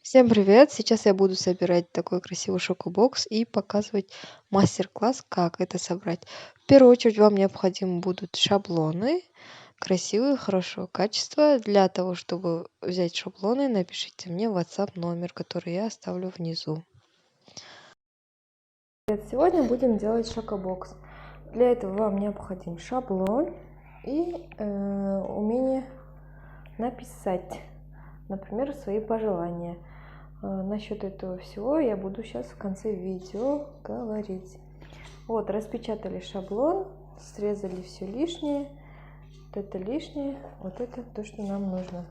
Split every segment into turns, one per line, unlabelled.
Всем привет! Сейчас я буду собирать такой красивый шокобокс и показывать мастер-класс, как это собрать. В первую очередь вам необходимы будут шаблоны, красивые, хорошего качества. Для того, чтобы взять шаблоны, напишите мне в WhatsApp номер, который я оставлю внизу. Сегодня будем делать шокобокс. Для этого вам необходим шаблон и умение написать, например, свои пожелания. Насчет этого всего я буду сейчас в конце видео говорить. Вот, распечатали шаблон, срезали все лишнее. Вот это лишнее, вот это то, что нам нужно.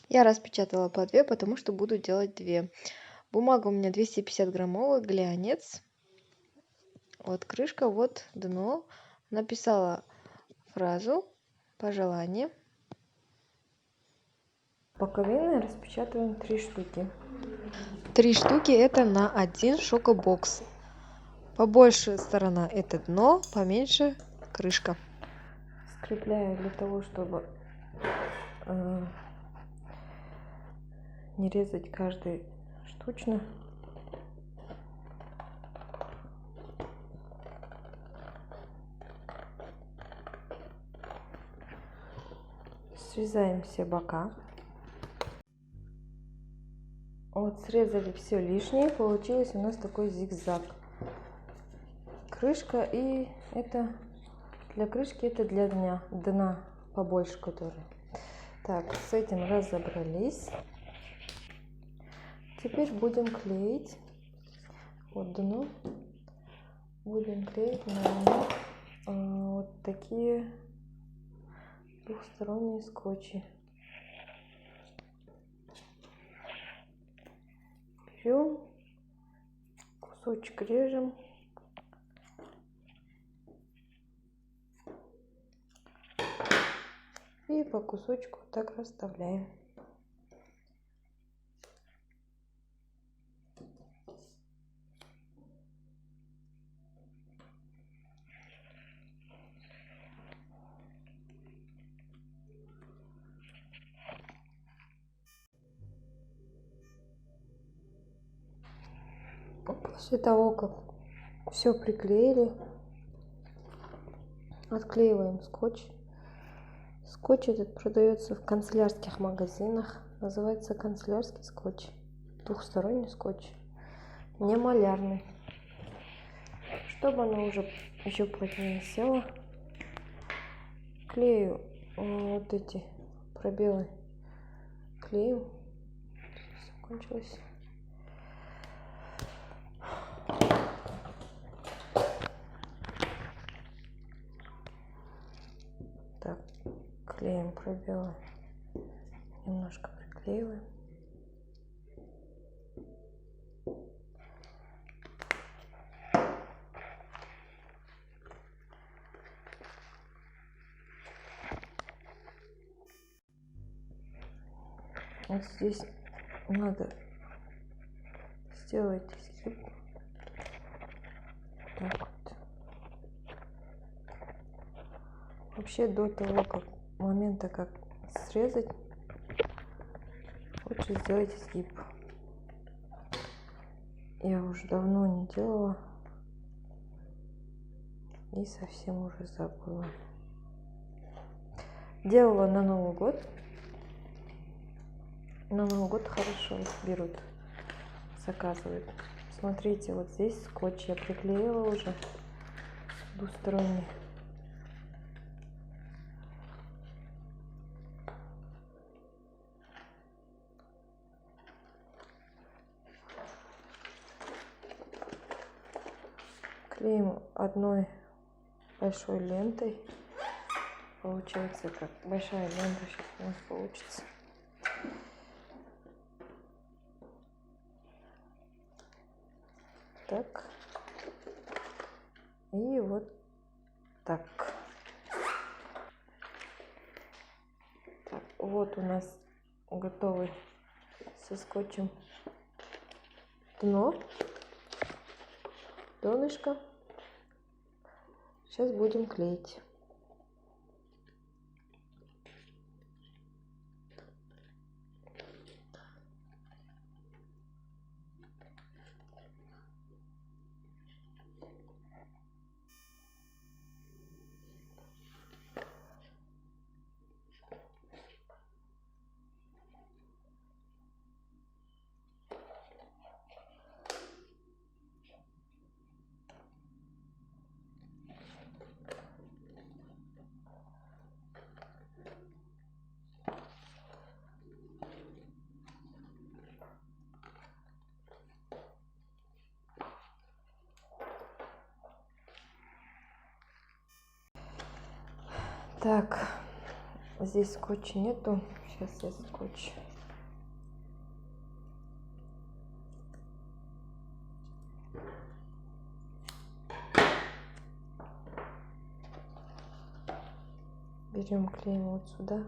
Я распечатала по 2, потому что буду делать 2. Бумага у меня 250 граммовая, глянец. Вот крышка, вот дно. Написала фразу, пожелание. Боковины распечатываем 3 штуки. 3 штуки это на один шокобокс. Побольше сторона это дно, поменьше крышка. Скрепляю для того, чтобы не резать каждый штучно. Срезаем все бока. Вот срезали все лишнее, получилось у нас такой зигзаг. Крышка, и это для крышки, это для дна побольше, который. Так, с этим разобрались. Теперь будем клеить. Вот дно. Будем клеить на вот такие двухсторонние скотчи. Берем, кусочек режем. И по кусочку так расставляем. После того, как все приклеили, отклеиваем скотч. Скотч этот продается в канцелярских магазинах. Называется канцелярский скотч. Двухсторонний скотч. Не малярный. Чтобы оно уже еще плотнее село, клею вот эти пробелы. Клею. Закончилось. Так, клеим пробелы. Немножко приклеиваем. Вот здесь надо сделать изгиб. Так вот. Вообще до того, момента, как срезать, лучше сделать изгиб. Я уже давно не делала и совсем уже забыла. Делала на Новый год. На Новый год хорошо берут, заказывают. Смотрите, вот здесь скотч я приклеила уже двусторонний. Клеим одной большой лентой. Получается, как большая лента сейчас у нас получится. Так. И вот так. Так, вот у нас готовый со скотчем донышко. Сейчас будем клеить. Так, здесь скотча нету. Сейчас я скотч. Берем, клеим вот сюда.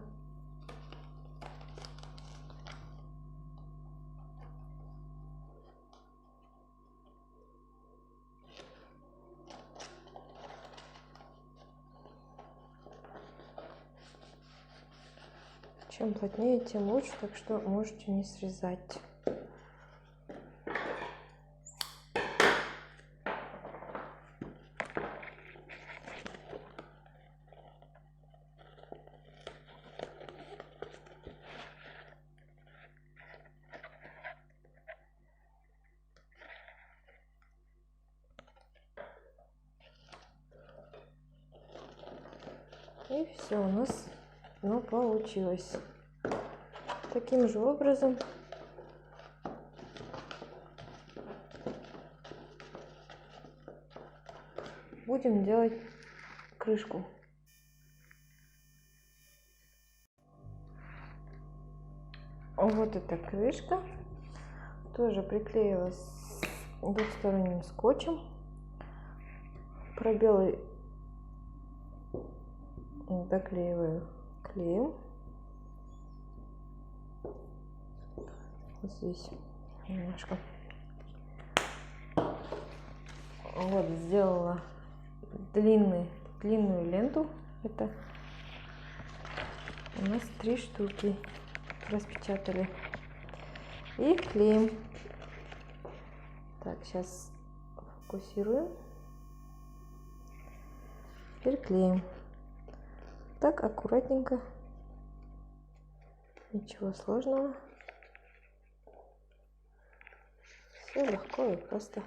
Чем плотнее, тем лучше, так что можете не срезать. И все, у нас оно получилось. Таким же образом будем делать крышку. Вот эта крышка тоже приклеилась двухсторонним скотчем. Пробелы доклеиваю клеем. Вот здесь немножко. Вот, сделала длинную ленту. Это у нас 3 штуки распечатали. И клеим. Так, сейчас фокусируем. Теперь клеим. Так, аккуратненько. Ничего сложного. Все легко и просто.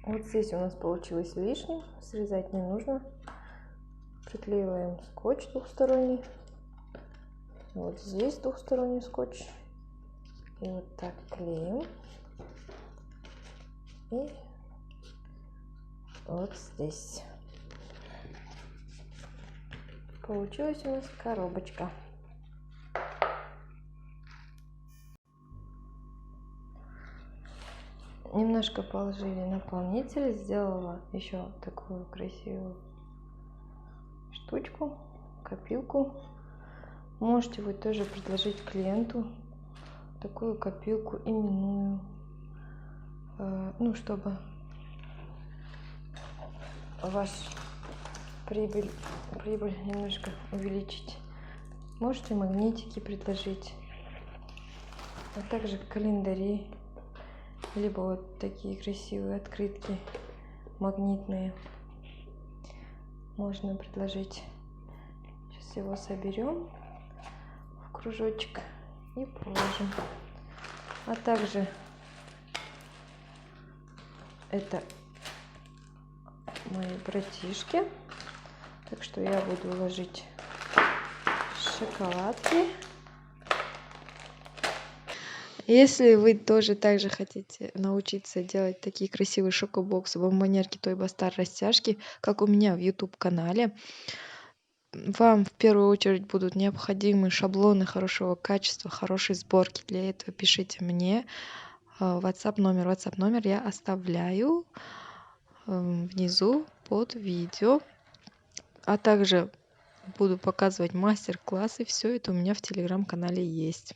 Вот здесь у нас получилось лишним, срезать не нужно. Приклеиваем скотч двухсторонний. Вот здесь двухсторонний скотч. И вот так клеим. И вот здесь. Получилась у нас коробочка. Немножко положили наполнитель, сделала еще такую красивую штучку, копилку. Можете вы тоже предложить клиенту такую копилку именную, ну, чтобы ваш прибыль немножко увеличить. Можете магнитики предложить, а также календари, либо вот такие красивые открытки магнитные можно предложить. Сейчас его соберем в кружочек и положим. А также это мои братишки, так что я буду ложить шоколадки. Если вы тоже также хотите научиться делать такие красивые шокобоксы, бомбонерки, Toy Star растяжки, как у меня в YouTube канале, вам в первую очередь будут необходимы шаблоны хорошего качества, хорошей сборки. Для этого пишите мне WhatsApp номер. WhatsApp номер я оставляю внизу под видео. А также буду показывать мастер-классы. Все это у меня в телеграм-канале есть.